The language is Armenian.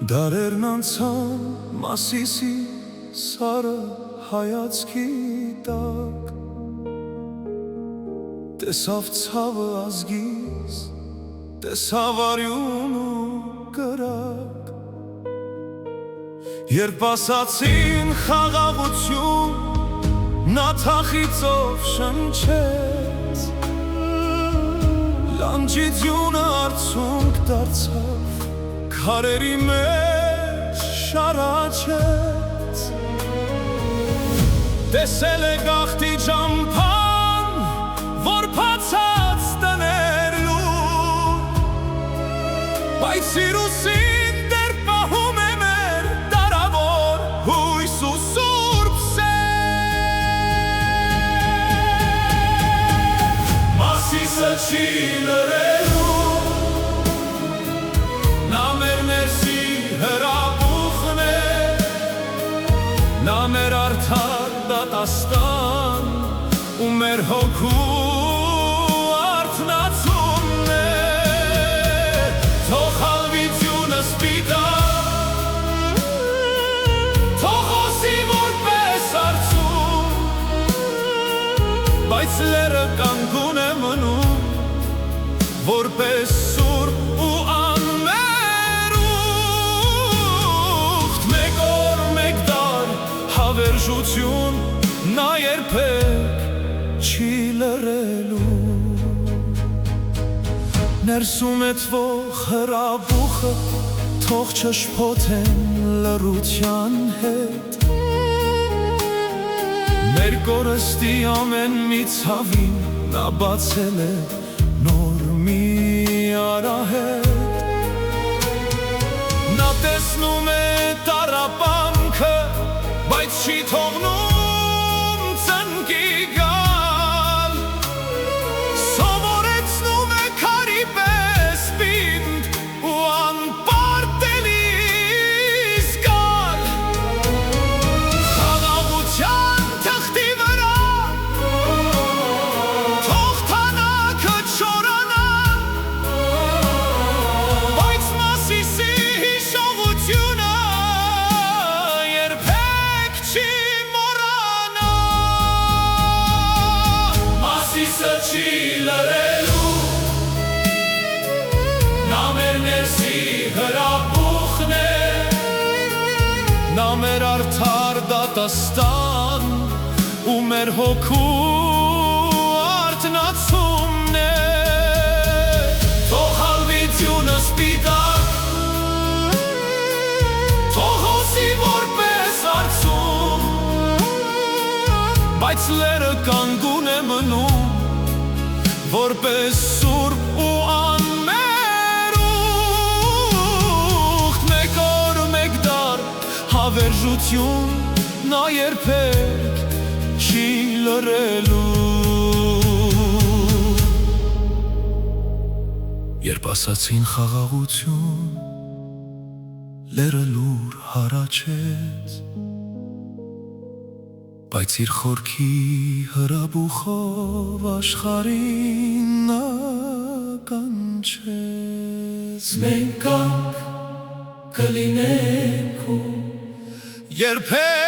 Դարերն անցան Մասիսի սարը հայացքի տակ, տեսավ ցավը ազգիս, տեսավ արյուն ու կրակ, երբ ասացին խաղաղություն, նա թախիծով շնչեց, լանջի ձյունը արցունք դարձավ, քարերի մեջ շարաչեց, տեսել է գաղթի ճամփան, որ բացած տներ լուր, բայց սիրուսին դեռ պահում է մեր դարավոր հույս ու սուրբ սեր։ Մասիսը չի լրելու, նա մեր ներսի հրաբուխն է, նա մեր արդար դատաստան ու մեր հոգու արթնացումն է, թող հալվի ձյունը սպիտակ, թող հոսի որպես արցուն, բայց լերը կանգուն է մնում, որպես սուրբ ու հավերժություն, նա երբեք չի լռելու, ներսում է թվող հրաբուխը, թող չշփոթեն լռության հետ, մեր կորստի ամեն մի ցավին նա բացել է նոր մի արահետ, նա տեսնում է տառապանքը, բայց չի թողնում ծնկի գալ, սովորեցնում է քարի պես պինդ ու անպարտելի զգալ, խաղաղության թղթի վրա թող թանակը չորանա, բայց Մասիսի հիշողությունը չի լրելու, նա մեր ներսի հրաբուխն է, նա մեր արդար դատաստան ու մեր հոգու արթնացումն է, թող հալվի ձյունը սպիտակ, թող հոսի որպես արցուն, բայց լերը կանգուն է մնում, որպես սուրբ ու անմերուխտ, մեկ օր մեկ դար հավերժություն, նա երբեք չի լռելու։ Երբ ասացին խաղաղություն, լերը լուր հառաչեց, բայց իր խորքի հրաբուխով աշխարհին նա կանչեց, մենք կանք կլինենք ու երբեք